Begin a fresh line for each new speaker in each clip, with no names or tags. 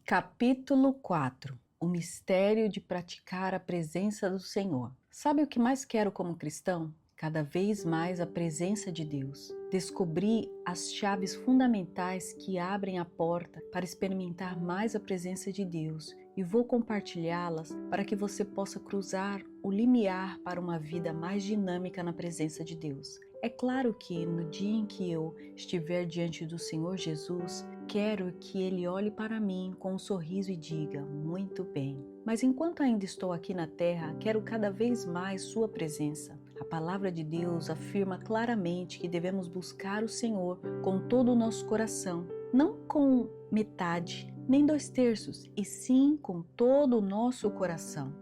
Capítulo 4. O mistério de praticar a presença do Senhor. Sabe o que mais quero como cristão? Cada vez mais a presença de Deus. Descobri as chaves fundamentais que abrem a porta para experimentar mais a presença de Deus e vou compartilhá-las para que você possa cruzar o limiar para uma vida mais dinâmica na presença de Deus. É claro que no dia em que eu estiver diante do Senhor Jesus, quero que Ele olhe para mim com um sorriso e diga, muito bem. Mas enquanto ainda estou aqui na terra, quero cada vez mais Sua presença. A palavra de Deus afirma claramente que devemos buscar o Senhor com todo o nosso coração, não com metade, nem 2/3, e sim com todo o nosso coração.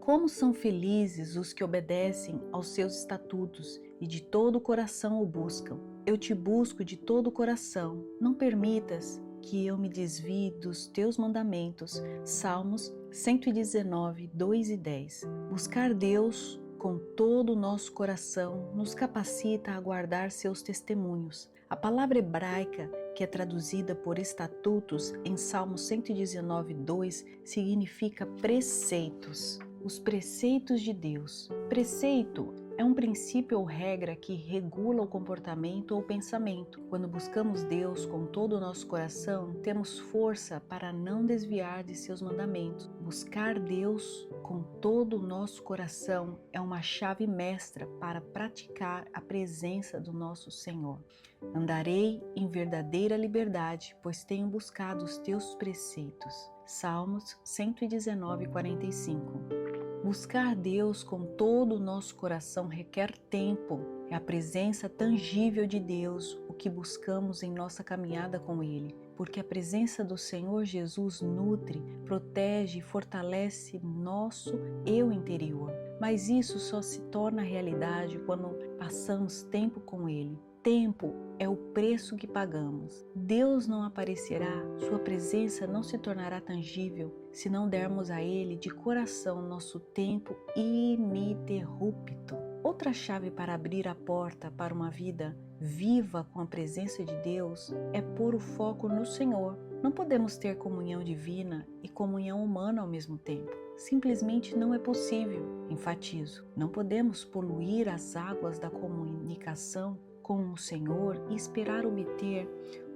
Como são felizes os que obedecem aos seus estatutos e de todo o coração o buscam. Eu te busco de todo o coração. Não permitas que eu me desvie dos teus mandamentos. Salmos 119, 2 e 10. Buscar Deus com todo o nosso coração nos capacita a guardar seus testemunhos. A palavra hebraica, que é traduzida por estatutos em Salmo 119, 2, significa preceitos. Os preceitos de Deus. Preceito é um princípio ou regra que regula o comportamento ou pensamento. Quando buscamos Deus com todo o nosso coração, temos força para não desviar de seus mandamentos. Buscar Deus com todo o nosso coração é uma chave mestra para praticar a presença do nosso Senhor. Andarei em verdadeira liberdade, pois tenho buscado os teus preceitos. Salmos 119, 45. Buscar Deus com todo o nosso coração requer tempo. É a presença tangível de Deus o que buscamos em nossa caminhada com Ele, porque a presença do Senhor Jesus nutre, protege e fortalece nosso eu interior. Mas isso só se torna realidade quando passamos tempo com Ele. Tempo é o preço que pagamos. Deus não aparecerá, Sua presença não se tornará tangível se não dermos a Ele de coração nosso tempo ininterrupto. Outra chave para abrir a porta para uma vida viva com a presença de Deus é pôr o foco no Senhor. Não podemos ter comunhão divina e comunhão humana ao mesmo tempo. Simplesmente não é possível. Enfatizo, não podemos poluir as águas da comunicação com o Senhor e esperar obter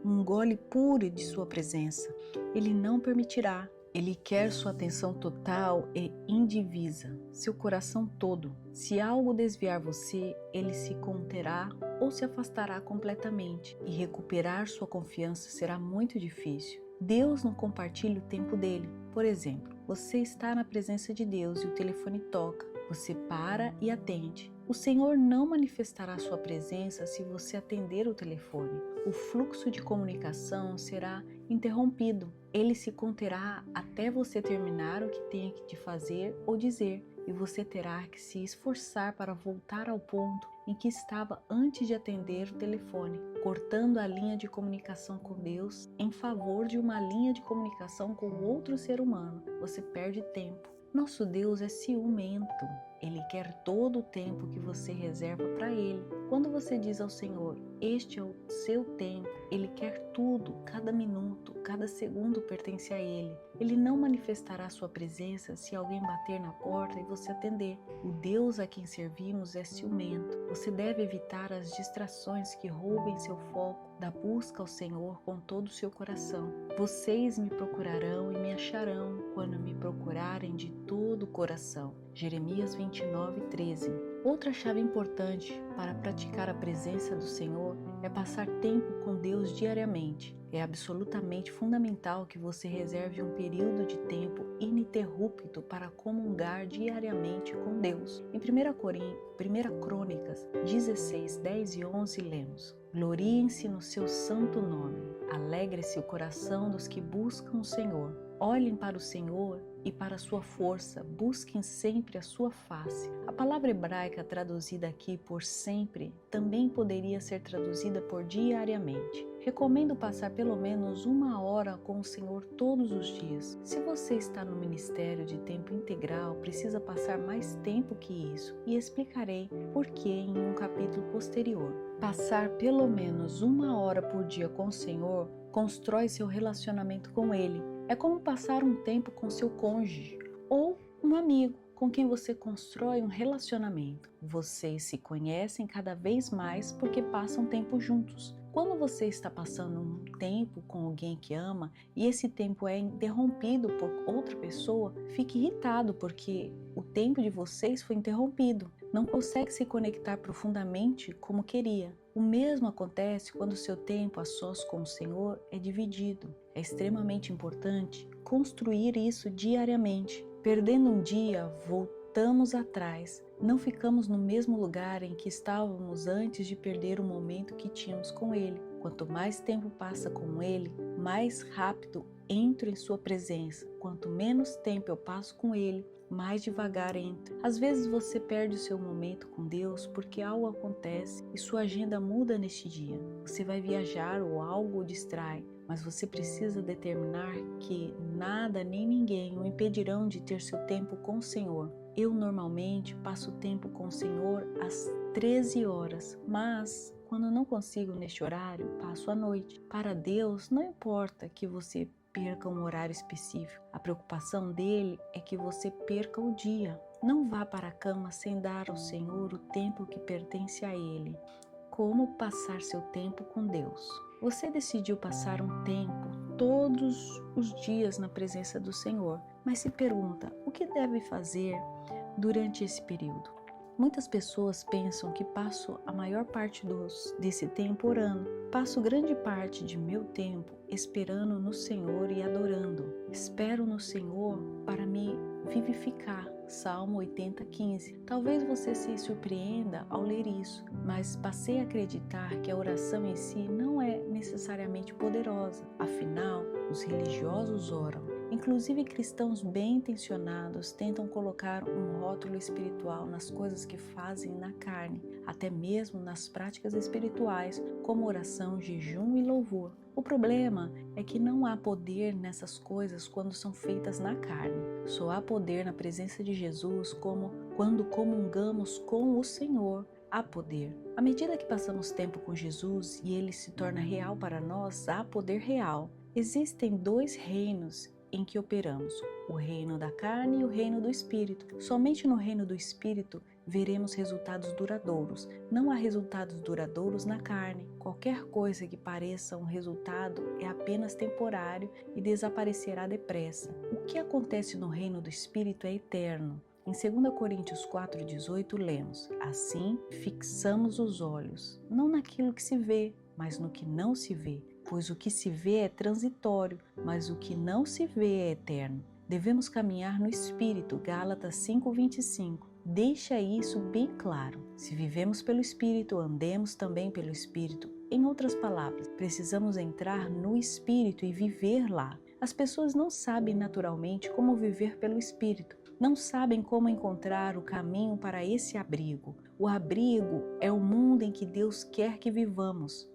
um gole puro de Sua presença. Ele não permitirá. Ele quer sua atenção total e indivisa, seu coração todo. Se algo desviar você, Ele se conterá ou se afastará completamente, e recuperar sua confiança será muito difícil. Deus não compartilha o tempo dele. Por exemplo, você está na presença de Deus e o telefone toca. Você para e atende. O Senhor não manifestará sua presença se você atender o telefone. O fluxo de comunicação será interrompido. Ele se conterá até você terminar o que tem que te fazer ou dizer, e você terá que se esforçar para voltar ao ponto em que estava antes de atender o telefone, cortando a linha de comunicação com Deus em favor de uma linha de comunicação com outro ser humano. Você perde tempo. Nosso Deus é ciumento. Ele quer todo o tempo que você reserva para Ele. Quando você diz ao Senhor, este é o seu tempo, Ele quer tudo, cada minuto, cada segundo pertence a Ele. Ele não manifestará sua presença se alguém bater na porta e você atender. O Deus a quem servimos é ciumento. Você deve evitar as distrações que roubem seu foco da busca ao Senhor com todo o seu coração. Vocês me procurarão e me acharão quando me procurarem de todo o coração. Jeremias 29, 13. Outra chave importante para praticar a presença do Senhor é passar tempo com Deus diariamente. É absolutamente fundamental que você reserve um período de tempo ininterrupto para comungar diariamente com Deus. Em 1 Crônicas 16, 10 e 11 lemos: Gloriem-se no seu santo nome, alegre-se o coração dos que buscam o Senhor. Olhem para o Senhor e para a sua força, busquem sempre a sua face. A palavra hebraica traduzida aqui por sempre também poderia ser traduzida por diariamente. Recomendo passar pelo menos 1 hora com o Senhor todos os dias. Se você está no ministério de tempo integral, precisa passar mais tempo que isso, e explicarei por que em um capítulo posterior. Passar pelo menos 1 hora por dia com o Senhor constrói seu relacionamento com Ele. É como passar um tempo com seu cônjuge ou um amigo com quem você constrói um relacionamento. Vocês se conhecem cada vez mais porque passam tempo juntos. Quando você está passando um tempo com alguém que ama e esse tempo é interrompido por outra pessoa, fique irritado porque o tempo de vocês foi interrompido. Não consegue se conectar profundamente como queria. O mesmo acontece quando seu tempo a sós com o Senhor é dividido. É extremamente importante construir isso diariamente. Perdendo um dia, voltamos atrás. Não ficamos no mesmo lugar em que estávamos antes de perder o momento que tínhamos com Ele. Quanto mais tempo passa com Ele, mais rápido entro em sua presença. Quanto menos tempo eu passo com Ele, mais devagar entro. Às vezes você perde o seu momento com Deus porque algo acontece e sua agenda muda neste dia. Você vai viajar ou algo o distrai, mas você precisa determinar que nada nem ninguém o impedirão de ter seu tempo com o Senhor. Eu normalmente passo tempo com o Senhor às 13 horas, mas quando não consigo neste horário, passo a noite. Para Deus, não importa que você perca um horário específico. A preocupação dele é que você perca o dia. Não vá para a cama sem dar ao Senhor o tempo que pertence a Ele. Como passar seu tempo com Deus? Você decidiu passar um tempo todos os dias na presença do Senhor, mas se pergunta o que deve fazer durante esse período. Muitas pessoas pensam que passo a maior parte desse tempo orando. Passo grande parte de meu tempo esperando no Senhor e adorando. Espero no Senhor para me vivificar. Salmo 80:15. Talvez você se surpreenda ao ler isso, mas passei a acreditar que a oração em si não é necessariamente poderosa. Afinal, os religiosos oram. Inclusive cristãos bem intencionados tentam colocar um rótulo espiritual nas coisas que fazem na carne, até mesmo nas práticas espirituais, como oração, jejum e louvor. O problema é que não há poder nessas coisas quando são feitas na carne. Só há poder na presença de Jesus quando comungamos com o Senhor. Há poder. À medida que passamos tempo com Jesus e Ele se torna real para nós, há poder real. Existem dois reinos em que operamos, o reino da carne e o reino do Espírito. Somente no reino do Espírito veremos resultados duradouros. Não há resultados duradouros na carne. Qualquer coisa que pareça um resultado é apenas temporário e desaparecerá depressa. O que acontece no reino do Espírito é eterno. Em 2 Coríntios 4:18 lemos: assim fixamos os olhos, não naquilo que se vê, mas no que não se vê. Pois o que se vê é transitório, mas o que não se vê é eterno. Devemos caminhar no Espírito, Gálatas 5:25. Deixa isso bem claro. Se vivemos pelo Espírito, andemos também pelo Espírito. Em outras palavras, precisamos entrar no Espírito e viver lá. As pessoas não sabem naturalmente como viver pelo Espírito. Não sabem como encontrar o caminho para esse abrigo. O abrigo é o mundo em que Deus quer que vivamos.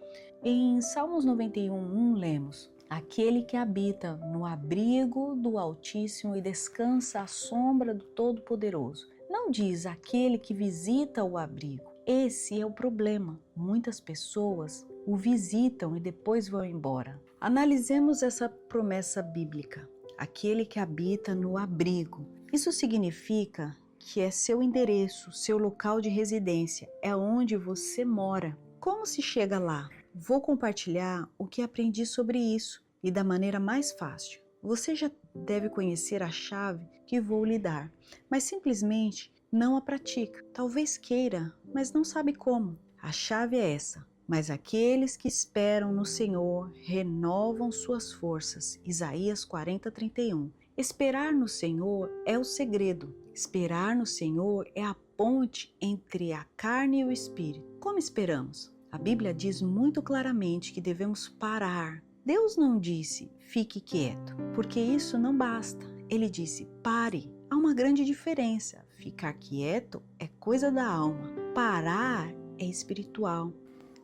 Em Salmos 91:1 lemos: aquele que habita no abrigo do Altíssimo e descansa à sombra do Todo-Poderoso. Não diz aquele que visita o abrigo. Esse é o problema. Muitas pessoas o visitam e depois vão embora. Analisemos essa promessa bíblica. Aquele que habita no abrigo. Isso significa que é seu endereço, seu local de residência, é onde você mora. Como se chega lá? Vou compartilhar o que aprendi sobre isso e da maneira mais fácil. Você já deve conhecer a chave que vou lhe dar, mas simplesmente não a pratica. Talvez queira, mas não sabe como. A chave é essa: mas aqueles que esperam no Senhor renovam suas forças. Isaías 40:31. Esperar no Senhor é o segredo. Esperar no Senhor é a ponte entre a carne e o espírito. Como esperamos? A Bíblia diz muito claramente que devemos parar. Deus não disse, fique quieto, porque isso não basta. Ele disse, pare. Há uma grande diferença. Ficar quieto é coisa da alma. Parar é espiritual.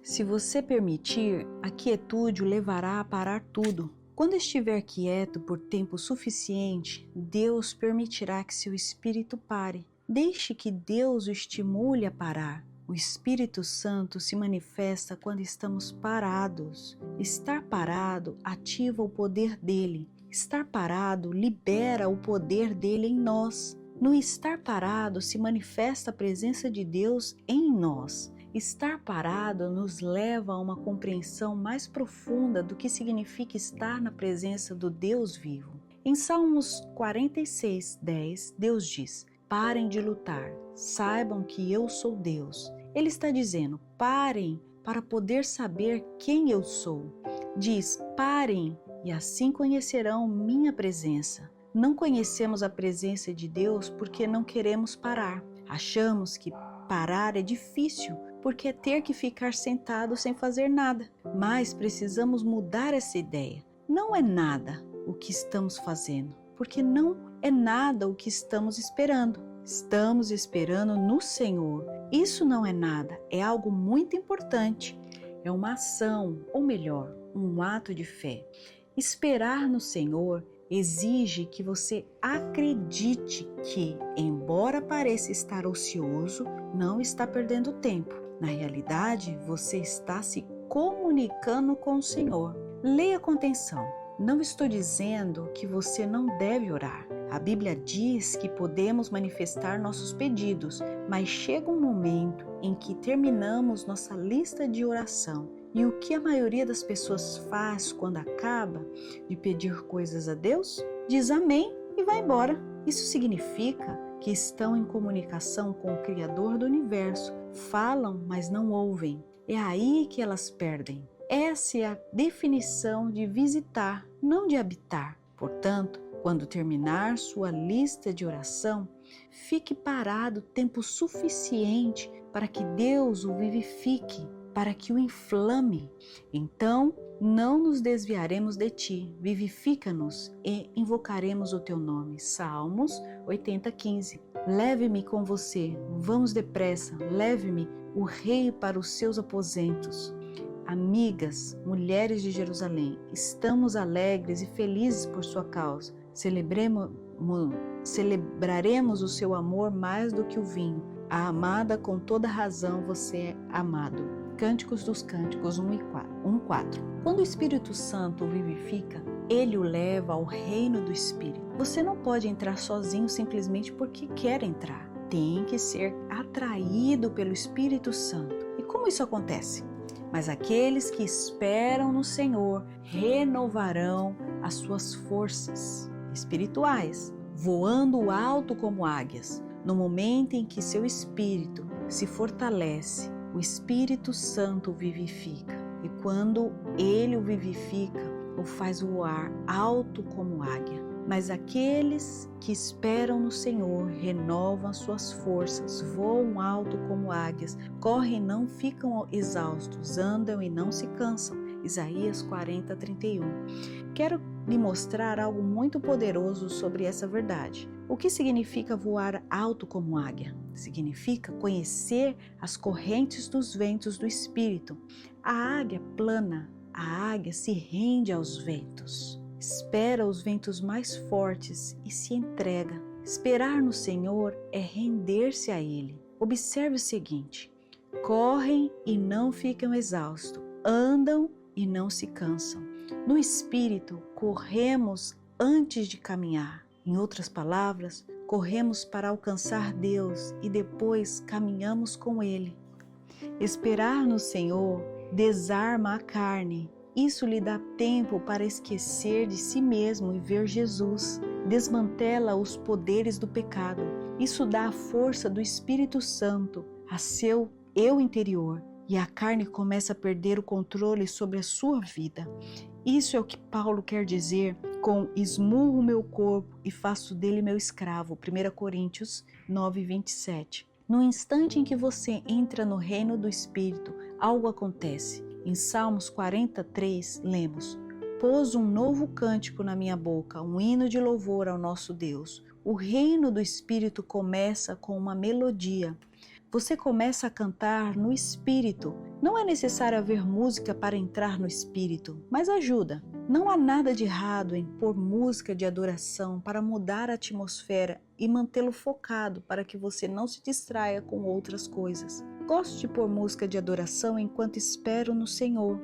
Se você permitir, a quietude o levará a parar tudo. Quando estiver quieto por tempo suficiente, Deus permitirá que seu espírito pare. Deixe que Deus o estimule a parar. O Espírito Santo se manifesta quando estamos parados. Estar parado ativa o poder dele. Estar parado libera o poder dele em nós. No estar parado se manifesta a presença de Deus em nós. Estar parado nos leva a uma compreensão mais profunda do que significa estar na presença do Deus vivo. Em Salmos 46:10, Deus diz: parem de lutar, saibam que eu sou Deus. Ele está dizendo: parem para poder saber quem eu sou. Diz: parem e assim conhecerão minha presença. Não conhecemos a presença de Deus porque não queremos parar. Achamos que parar é difícil, porque é ter que ficar sentado sem fazer nada. Mas precisamos mudar essa ideia. Não é nada o que estamos fazendo, porque não é nada o que estamos esperando. Estamos esperando no Senhor. Isso não é nada, é algo muito importante. É uma ação, ou melhor, um ato de fé. Esperar no Senhor exige que você acredite que, embora pareça estar ocioso, não está perdendo tempo. Na realidade, você está se comunicando com o Senhor. Leia com atenção. Não estou dizendo que você não deve orar. A Bíblia diz que podemos manifestar nossos pedidos, mas chega um momento em que terminamos nossa lista de oração. E o que a maioria das pessoas faz quando acaba de pedir coisas a Deus? Diz amém e vai embora. Isso significa que estão em comunicação com o Criador do Universo. Falam, mas não ouvem. É aí que elas perdem. Essa é a definição de visitar, não de habitar. Portanto, quando terminar sua lista de oração, fique parado tempo suficiente para que Deus o vivifique, para que o inflame. Então, não nos desviaremos de ti, vivifica-nos e invocaremos o teu nome. Salmos 80:15. Leve-me com você, vamos depressa, leve-me, o rei, para os seus aposentos. Amigas, mulheres de Jerusalém, estamos alegres e felizes por sua causa. Celebraremos o seu amor mais do que o vinho. A amada, com toda razão, você é amado. Cânticos dos Cânticos 1:4. Quando o Espírito Santo o vivifica, ele o leva ao reino do Espírito. Você não pode entrar sozinho simplesmente porque quer entrar. Tem que ser atraído pelo Espírito Santo. E como isso acontece? Mas aqueles que esperam no Senhor renovarão as suas forças espirituais, voando alto como águias. No momento em que seu espírito se fortalece, o Espírito Santo o vivifica. E quando ele o vivifica, o faz voar alto como águia. Mas aqueles que esperam no Senhor renovam as suas forças, voam alto como águias, correm e não ficam exaustos, andam e não se cansam. Isaías 40:31. Quero lhe mostrar algo muito poderoso sobre essa verdade. O que significa voar alto como águia? Significa conhecer as correntes dos ventos do Espírito. A águia plana, a águia se rende aos ventos. Espera os ventos mais fortes e se entrega. Esperar no Senhor é render-se a Ele. Observe o seguinte: correm e não ficam exaustos, andam e não se cansam. No Espírito, corremos antes de caminhar. Em outras palavras, corremos para alcançar Deus e depois caminhamos com Ele. Esperar no Senhor desarma a carne. Isso lhe dá tempo para esquecer de si mesmo e ver Jesus. Desmantela os poderes do pecado. Isso dá a força do Espírito Santo a seu eu interior e a carne começa a perder o controle sobre a sua vida. Isso é o que Paulo quer dizer com esmurro meu corpo e faço dele meu escravo. 1 Coríntios 9:27. No instante em que você entra no reino do Espírito, algo acontece. Em Salmos 43, lemos: pôs um novo cântico na minha boca, um hino de louvor ao nosso Deus. O reino do Espírito começa com uma melodia. Você começa a cantar no Espírito. Não é necessário haver música para entrar no Espírito, mas ajuda. Não há nada de errado em pôr música de adoração para mudar a atmosfera e mantê-lo focado para que você não se distraia com outras coisas. Gosto de pôr música de adoração enquanto espero no Senhor.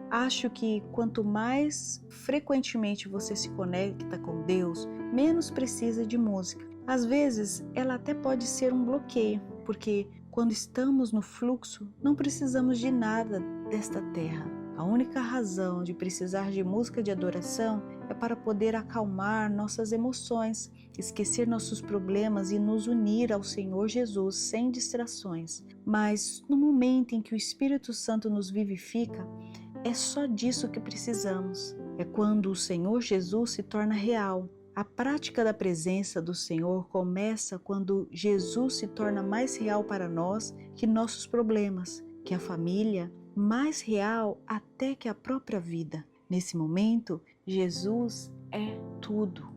Acho que quanto mais frequentemente você se conecta com Deus, menos precisa de música. Às vezes, ela até pode ser um bloqueio, porque quando estamos no fluxo, não precisamos de nada desta terra. A única razão de precisar de música de adoração é para poder acalmar nossas emoções, esquecer nossos problemas e nos unir ao Senhor Jesus sem distrações. Mas no momento em que o Espírito Santo nos vivifica, é só disso que precisamos. É quando o Senhor Jesus se torna real. A prática da presença do Senhor começa quando Jesus se torna mais real para nós que nossos problemas, que a família, mais real até que a própria vida. Nesse momento, Jesus é tudo.